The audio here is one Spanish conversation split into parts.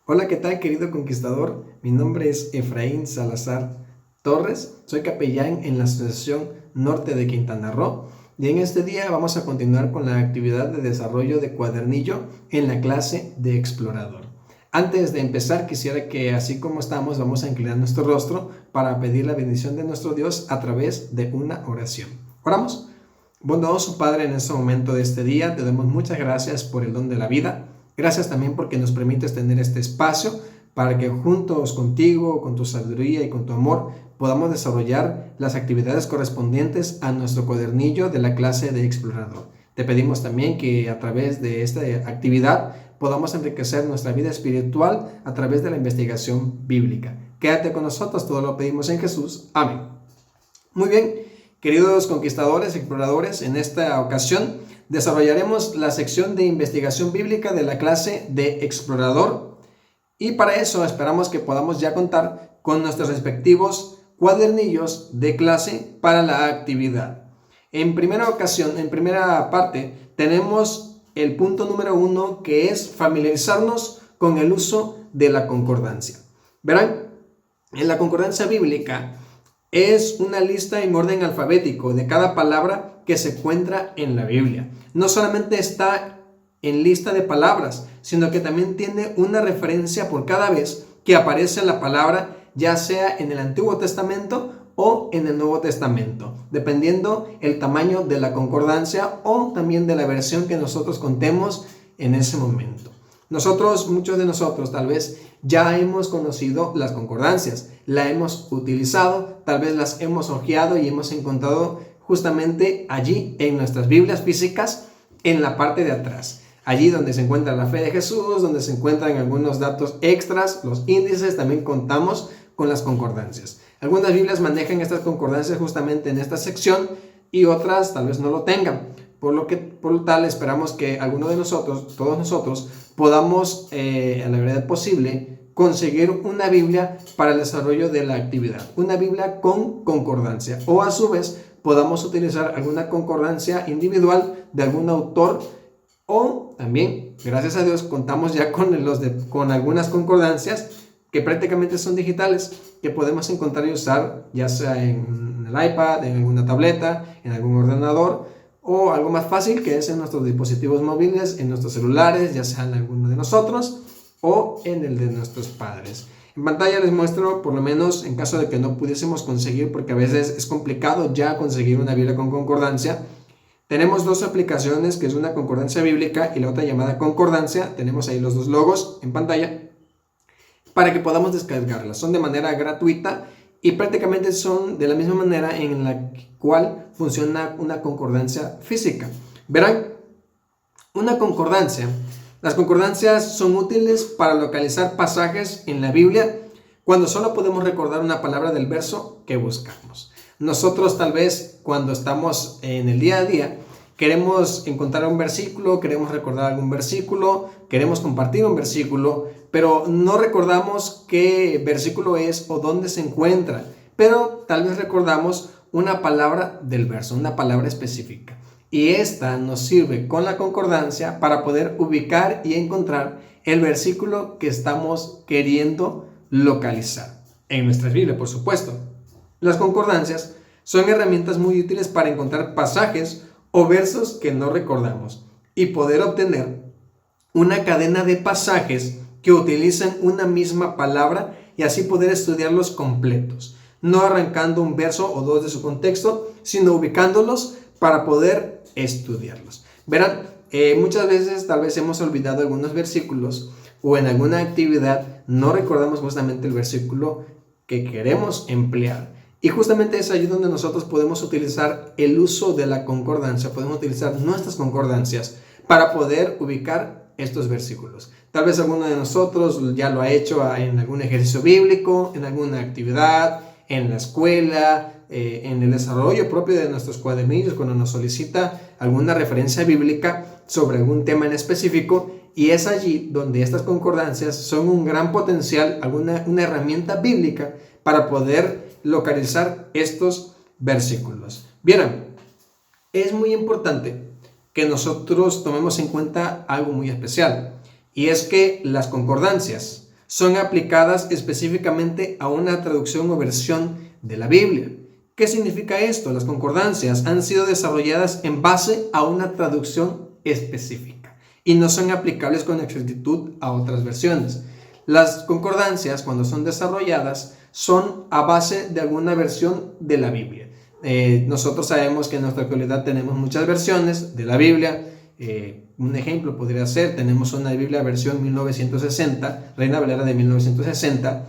Hola, ¿qué tal, querido conquistador? Mi nombre es Efraín Salazar Torres, soy capellán en la Asociación Norte de Quintana Roo y en este día vamos a continuar con la actividad de desarrollo de cuadernillo en la clase de explorador. Antes de empezar, quisiera que así como estamos, vamos a inclinar nuestro rostro para pedir la bendición de nuestro Dios a través de una oración. Oramos. Bondadoso Padre, en este momento de este día te damos muchas gracias por el don de la vida. Gracias también porque nos permites tener este espacio para que juntos contigo, con tu sabiduría y con tu amor, podamos desarrollar las actividades correspondientes a nuestro cuadernillo de la clase de explorador. Te pedimos también que a través de esta actividad podamos enriquecer nuestra vida espiritual a través de la investigación bíblica. Quédate con nosotros, todo lo pedimos en Jesús. Amén. Muy bien, queridos conquistadores, exploradores, en esta ocasión desarrollaremos la sección de investigación bíblica de la clase de explorador y para eso esperamos que podamos ya contar con nuestros respectivos cuadernillos de clase para la actividad. En primera parte, tenemos el punto número 1, que es familiarizarnos con el uso de la concordancia. Verán, en la concordancia bíblica es una lista en orden alfabético de cada palabra que se encuentra en la Biblia. No solamente está en lista de palabras, sino que también tiene una referencia por cada vez que aparece la palabra, ya sea en el Antiguo Testamento o en el Nuevo Testamento, dependiendo el tamaño de la concordancia o también de la versión que nosotros contemos en ese momento. Muchos de nosotros tal vez ya hemos conocido las concordancias, la hemos utilizado, tal vez las hemos hojeado y hemos encontrado justamente allí en nuestras Biblias físicas, en la parte de atrás. Allí donde se encuentra la fe de Jesús, donde se encuentran algunos datos extras, los índices, también contamos con las concordancias. Algunas Biblias manejan estas concordancias justamente en esta sección y otras tal vez no lo tengan. Por lo tal, esperamos que alguno de nosotros, todos nosotros, podamos, a la verdad posible, conseguir una Biblia para el desarrollo de la actividad. Una Biblia con concordancia. O a su vez, podamos utilizar alguna concordancia individual de algún autor. O también, gracias a Dios, contamos ya con algunas concordancias que prácticamente son digitales, que podemos encontrar y usar, ya sea en el iPad, en alguna tableta, en algún ordenador, o algo más fácil que es en nuestros dispositivos móviles, en nuestros celulares, ya sea en alguno de nosotros o en el de nuestros padres. En pantalla les muestro, por lo menos en caso de que no pudiésemos conseguir, porque a veces es complicado ya conseguir una Biblia con concordancia. Tenemos dos aplicaciones, que es una concordancia bíblica y la otra llamada concordancia. Tenemos ahí los dos logos en pantalla para que podamos descargarlas. Son de manera gratuita y prácticamente son de la misma manera en la cual funciona una concordancia física. Verán, las concordancias son útiles para localizar pasajes en la Biblia cuando solo podemos recordar una palabra del verso que buscamos. Nosotros tal vez cuando estamos en el día a día queremos encontrar un versículo, queremos recordar algún versículo, queremos compartir un versículo, pero no recordamos qué versículo es o dónde se encuentra, pero tal vez recordamos una palabra del verso, una palabra específica. Y esta nos sirve con la concordancia para poder ubicar y encontrar el versículo que estamos queriendo localizar. En nuestra Biblia, por supuesto. Las concordancias son herramientas muy útiles para encontrar pasajes o versos que no recordamos y poder obtener una cadena de pasajes que utilizan una misma palabra y así poder estudiarlos completos, no arrancando un verso o dos de su contexto, sino ubicándolos para poder estudiarlos. Verán, muchas veces tal vez hemos olvidado algunos versículos o en alguna actividad no recordamos justamente el versículo que queremos emplear. Y justamente es allí donde nosotros podemos utilizar el uso de la concordancia, podemos utilizar nuestras concordancias para poder ubicar estos versículos. Tal vez alguno de nosotros ya lo ha hecho en algún ejercicio bíblico, en alguna actividad, en la escuela, en el desarrollo propio de nuestros cuadernillos, cuando nos solicita alguna referencia bíblica sobre algún tema en específico, y es allí donde estas concordancias son un gran potencial, una herramienta bíblica para poder localizar estos versículos. Bien, es muy importante que nosotros tomemos en cuenta algo muy especial, y es que las concordancias son aplicadas específicamente a una traducción o versión de la Biblia. ¿Qué significa esto? Las concordancias han sido desarrolladas en base a una traducción específica y no son aplicables con exactitud a otras versiones. Las concordancias, cuando son desarrolladas, son a base de alguna versión de la Biblia. Nosotros sabemos que en nuestra actualidad tenemos muchas versiones de la Biblia. Un ejemplo podría ser, tenemos una Biblia versión 1960, Reina Valera de 1960,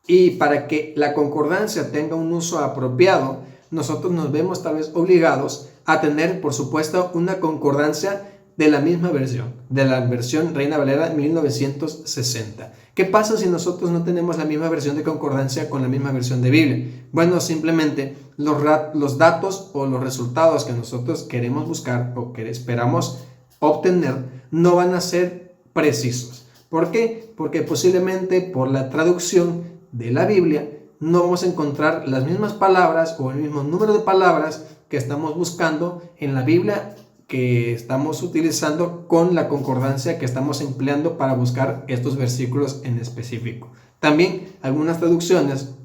y para que la concordancia tenga un uso apropiado, nosotros nos vemos tal vez obligados a tener, por supuesto, una concordancia de la misma versión, de la versión Reina Valera 1960. ¿Qué pasa si nosotros no tenemos la misma versión de concordancia con la misma versión de Biblia? Bueno, simplemente los datos o los resultados que nosotros queremos buscar o que esperamos obtener no van a ser precisos. ¿Por qué? Porque posiblemente por la traducción de la Biblia no vamos a encontrar las mismas palabras o el mismo número de palabras que estamos buscando en la Biblia que estamos utilizando con la concordancia que estamos empleando para buscar estos versículos en específico. También algunas traducciones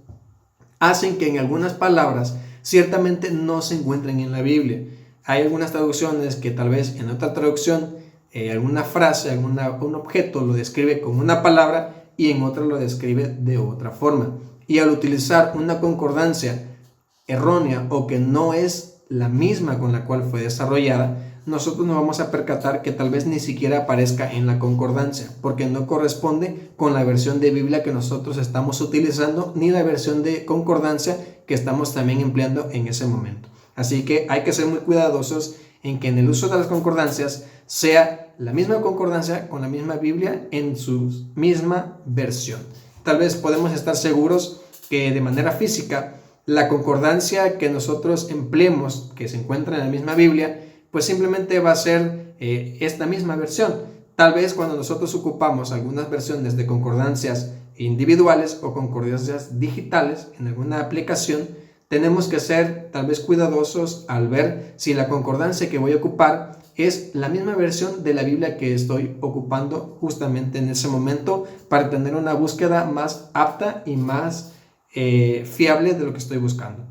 hacen que en algunas palabras ciertamente no se encuentren en la Biblia. Hay algunas traducciones que tal vez en otra traducción alguna frase, un objeto lo describe con una palabra y en otra lo describe de otra forma. Y al utilizar una concordancia errónea o que no es la misma con la cual fue desarrollada, nosotros nos vamos a percatar que tal vez ni siquiera aparezca en la concordancia, porque no corresponde con la versión de Biblia que nosotros estamos utilizando, ni la versión de concordancia que estamos también empleando en ese momento. Así que hay que ser muy cuidadosos en que en el uso de las concordancias sea la misma concordancia con la misma Biblia en su misma versión. Tal vez podemos estar seguros que de manera física la concordancia que nosotros empleemos, que se encuentra en la misma Biblia, pues simplemente va a ser esta misma versión. Tal vez cuando nosotros ocupamos algunas versiones de concordancias individuales o concordancias digitales en alguna aplicación, tenemos que ser tal vez cuidadosos al ver si la concordancia que voy a ocupar es la misma versión de la Biblia que estoy ocupando justamente en ese momento para tener una búsqueda más apta y más fiable de lo que estoy buscando.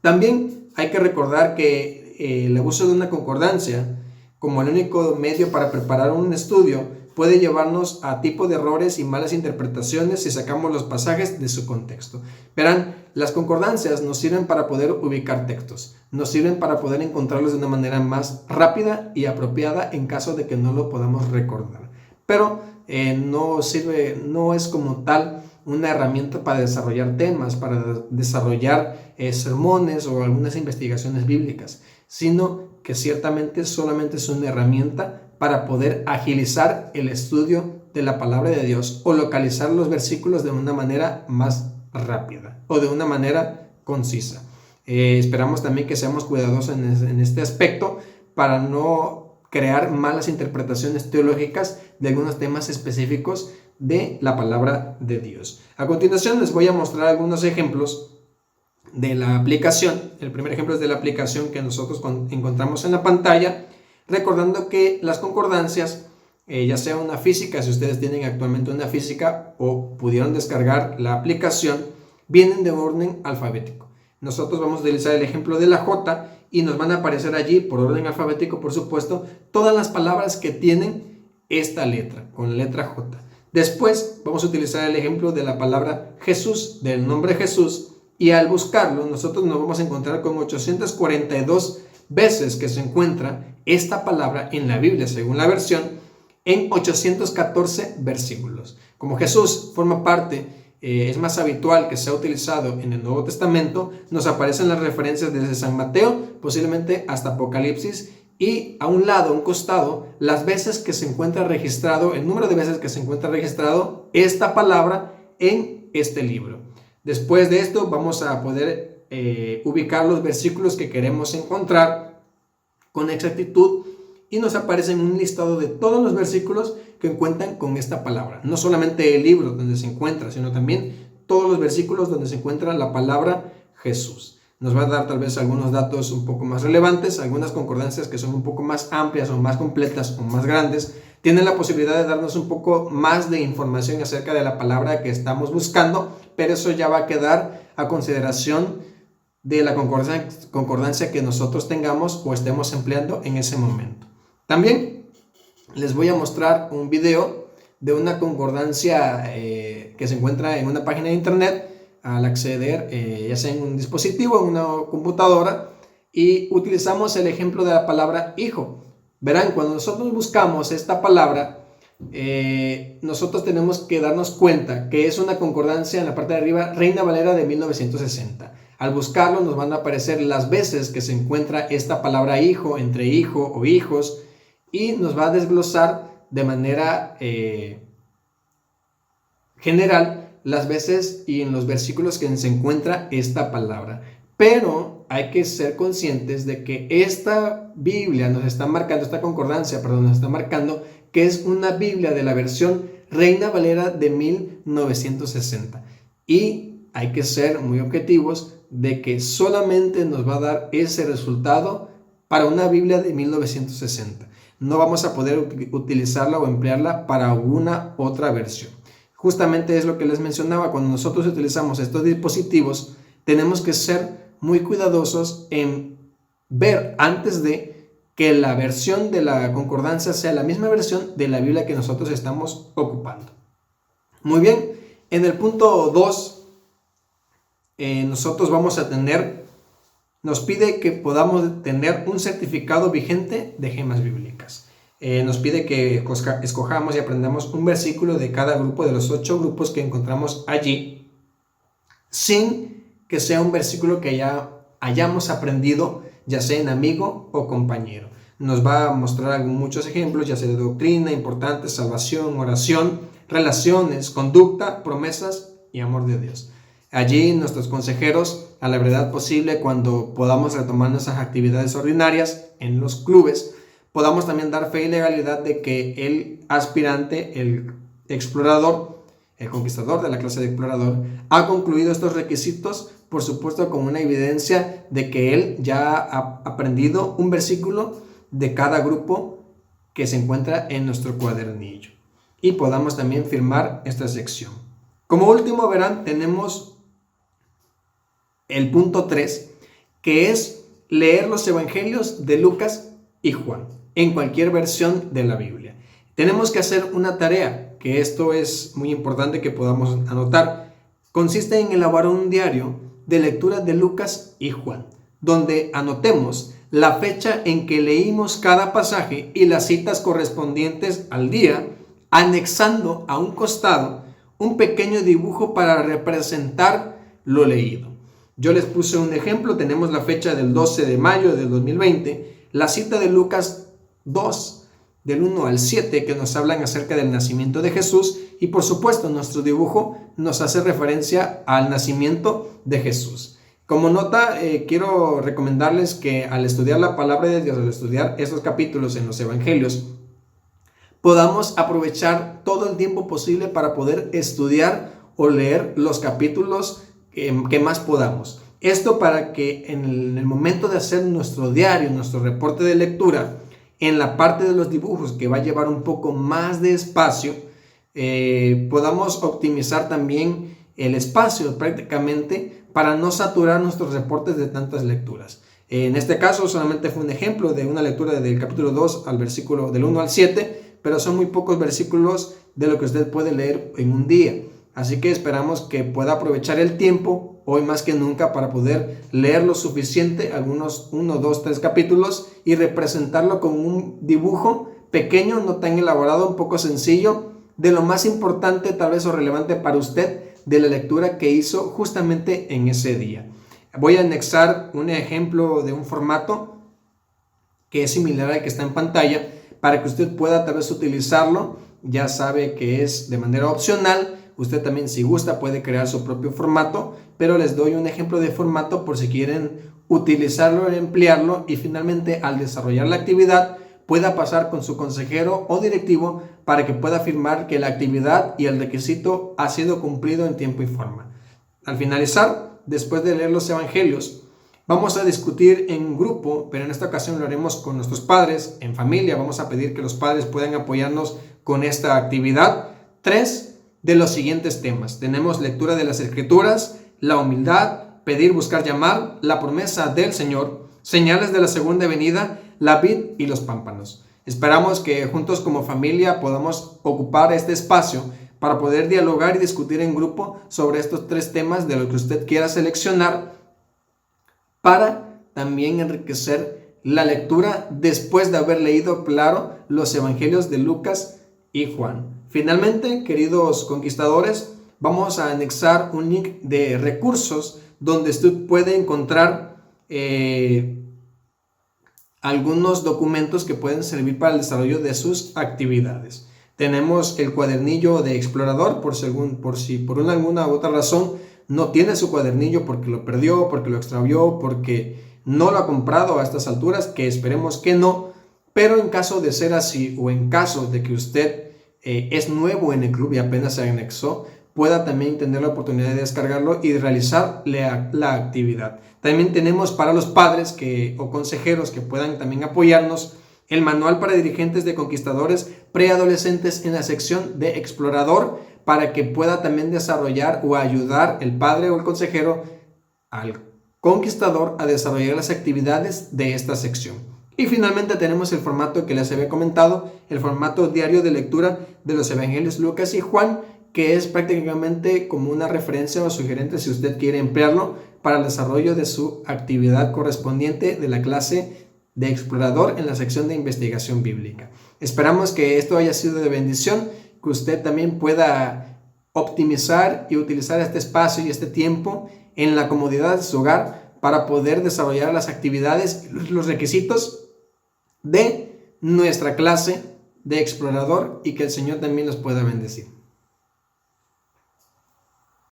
También hay que recordar que el uso de una concordancia como el único medio para preparar un estudio puede llevarnos a tipo de errores y malas interpretaciones si sacamos los pasajes de su contexto. Verán, las concordancias nos sirven para poder ubicar textos, nos sirven para poder encontrarlos de una manera más rápida y apropiada en caso de que no lo podamos recordar. Pero no es como tal una herramienta para desarrollar temas, para desarrollar sermones o algunas investigaciones bíblicas, sino que ciertamente solamente es una herramienta para poder agilizar el estudio de la palabra de Dios o localizar los versículos de una manera más rápida o de una manera concisa. Esperamos también que seamos cuidadosos en este aspecto para no crear malas interpretaciones teológicas de algunos temas específicos de la palabra de Dios. A continuación les voy a mostrar algunos ejemplos de la aplicación. El primer ejemplo es de la aplicación que nosotros encontramos en la pantalla, recordando que las concordancias, ya sea una física, si ustedes tienen actualmente una física o pudieron descargar la aplicación, vienen de orden alfabético. Nosotros vamos a utilizar el ejemplo de la J y nos van a aparecer allí, por orden alfabético por supuesto, todas las palabras que tienen esta letra, con la letra J. Después vamos a utilizar el ejemplo de la palabra Jesús, del nombre Jesús, y al buscarlo nosotros nos vamos a encontrar con 842 veces que se encuentra esta palabra en la Biblia, según la versión, en 814 versículos. Como Jesús forma parte, es más habitual que sea utilizado en el Nuevo Testamento, nos aparecen las referencias desde San Mateo, posiblemente hasta Apocalipsis, y a un lado, a un costado, las veces que se encuentra registrado, el número de veces que se encuentra registrado esta palabra en este libro. Después de esto vamos a poder ubicar los versículos que queremos encontrar con exactitud y nos aparece un listado de todos los versículos que cuentan con esta palabra. No solamente el libro donde se encuentra, sino también todos los versículos donde se encuentra la palabra Jesús. Nos va a dar tal vez algunos datos un poco más relevantes, algunas concordancias que son un poco más amplias o más completas o más grandes, tienen la posibilidad de darnos un poco más de información acerca de la palabra que estamos buscando, pero eso ya va a quedar a consideración de la concordancia que nosotros tengamos o estemos empleando en ese momento. También les voy a mostrar un video de una concordancia que se encuentra en una página de internet al acceder, ya sea en un dispositivo, en una computadora, y utilizamos el ejemplo de la palabra hijo. Verán, cuando nosotros buscamos esta palabra, nosotros tenemos que darnos cuenta que es una concordancia en la parte de arriba, Reina Valera de 1960. Al buscarlo nos van a aparecer las veces que se encuentra esta palabra hijo, entre hijo o hijos, y nos va a desglosar de manera general las veces y en los versículos que se encuentra esta palabra. Pero hay que ser conscientes de que esta Biblia nos está marcando, esta concordancia, perdón, nos está marcando que es una Biblia de la versión Reina Valera de 1960. Y hay que ser muy objetivos de que solamente nos va a dar ese resultado para una Biblia de 1960. No vamos a poder utilizarla o emplearla para alguna otra versión. Justamente es lo que les mencionaba, cuando nosotros utilizamos estos dispositivos, tenemos que ser muy cuidadosos en ver antes de que la versión de la concordancia sea la misma versión de la Biblia que nosotros estamos ocupando. Muy bien, en el punto 2, nosotros vamos a tener, nos pide que podamos tener un certificado vigente de gemas bíblicas. Nos pide que escojamos y aprendamos un versículo de cada grupo de los 8 grupos que encontramos allí, sin que sea un versículo que ya hayamos aprendido, ya sea en amigo o compañero. Nos va a mostrar muchos ejemplos, ya sea de doctrina, importante, salvación, oración, relaciones, conducta, promesas y amor de Dios. Allí nuestros consejeros, a la brevedad posible, cuando podamos retomar nuestras actividades ordinarias en los clubes, podamos también dar fe y legalidad de que el aspirante, el explorador, el conquistador de la clase de explorador, ha concluido estos requisitos, por supuesto con una evidencia de que él ya ha aprendido un versículo de cada grupo que se encuentra en nuestro cuadernillo. Y podamos también firmar esta sección. Como último, verán, tenemos el punto 3, que es leer los evangelios de Lucas y Juan, en cualquier versión de la Biblia. Tenemos que hacer una tarea, que esto es muy importante que podamos anotar. Consiste en elaborar un diario de lectura de Lucas y Juan, donde anotemos la fecha en que leímos cada pasaje y las citas correspondientes al día, anexando a un costado un pequeño dibujo para representar lo leído. Yo les puse un ejemplo, tenemos la fecha del 12 de mayo del 2020, la cita de Lucas 2, del 1 al 7, que nos hablan acerca del nacimiento de Jesús, y por supuesto nuestro dibujo nos hace referencia al nacimiento de Jesús. Como nota, quiero recomendarles que al estudiar la palabra de Dios, al estudiar estos capítulos en los evangelios, podamos aprovechar todo el tiempo posible para poder estudiar o leer los capítulos que más podamos. Esto para que en el momento de hacer nuestro diario, nuestro reporte de lectura, en la parte de los dibujos que va a llevar un poco más de espacio, podamos optimizar también el espacio prácticamente para no saturar nuestros reportes de tantas lecturas. En este caso solamente fue un ejemplo de una lectura del capítulo 2 al versículo del 1 al 7, pero son muy pocos versículos de lo que usted puede leer en un día. Así que esperamos que pueda aprovechar el tiempo, hoy más que nunca, para poder leer lo suficiente, algunos 1, 2, 3 capítulos, y representarlo con un dibujo pequeño, no tan elaborado, un poco sencillo, de lo más importante tal vez o relevante para usted de la lectura que hizo justamente en ese día. Voy a anexar un ejemplo de un formato que es similar al que está en pantalla, para que usted pueda tal vez utilizarlo. Ya sabe que es de manera opcional. Usted también, si gusta, puede crear su propio formato, pero les doy un ejemplo de formato por si quieren utilizarlo, emplearlo y finalmente al desarrollar la actividad pueda pasar con su consejero o directivo para que pueda afirmar que la actividad y el requisito ha sido cumplido en tiempo y forma. Al finalizar, después de leer los evangelios, Vamos a discutir en grupo, pero en esta ocasión lo haremos con nuestros padres, en familia. Vamos a pedir que los padres puedan apoyarnos con esta actividad. 3 de los siguientes temas. Tenemos lectura de las Escrituras, la humildad, pedir, buscar, llamar, la promesa del Señor, señales de la segunda venida, la vid y los pámpanos. Esperamos que juntos como familia podamos ocupar este espacio para poder dialogar y discutir en grupo sobre estos 3 temas de lo que usted quiera seleccionar, para también enriquecer la lectura después de haber leído, claro, los evangelios de Lucas y Juan. Finalmente, queridos conquistadores, vamos a anexar un link de recursos donde usted puede encontrar algunos documentos que pueden servir para el desarrollo de sus actividades. Tenemos el cuadernillo de explorador, por si por alguna u otra razón no tiene su cuadernillo porque lo perdió, porque lo extravió, porque no lo ha comprado a estas alturas, que esperemos que no, pero en caso de ser así, o en caso de que usted es nuevo en el club y apenas se anexó, pueda también tener la oportunidad de descargarlo y de realizar la actividad. También tenemos para los padres o consejeros que puedan también apoyarnos el manual para dirigentes de conquistadores preadolescentes en la sección de explorador, para que pueda también desarrollar o ayudar el padre o el consejero al conquistador a desarrollar las actividades de esta sección. Y finalmente tenemos el formato que les había comentado, el formato diario de lectura de los evangelios Lucas y Juan, que es prácticamente como una referencia o sugerente si usted quiere emplearlo para el desarrollo de su actividad correspondiente de la clase de explorador en la sección de investigación bíblica. Esperamos que esto haya sido de bendición, que usted también pueda optimizar y utilizar este espacio y este tiempo en la comodidad de su hogar para poder desarrollar las actividades, los requisitos de nuestra clase de explorador, y que el Señor también los pueda bendecir.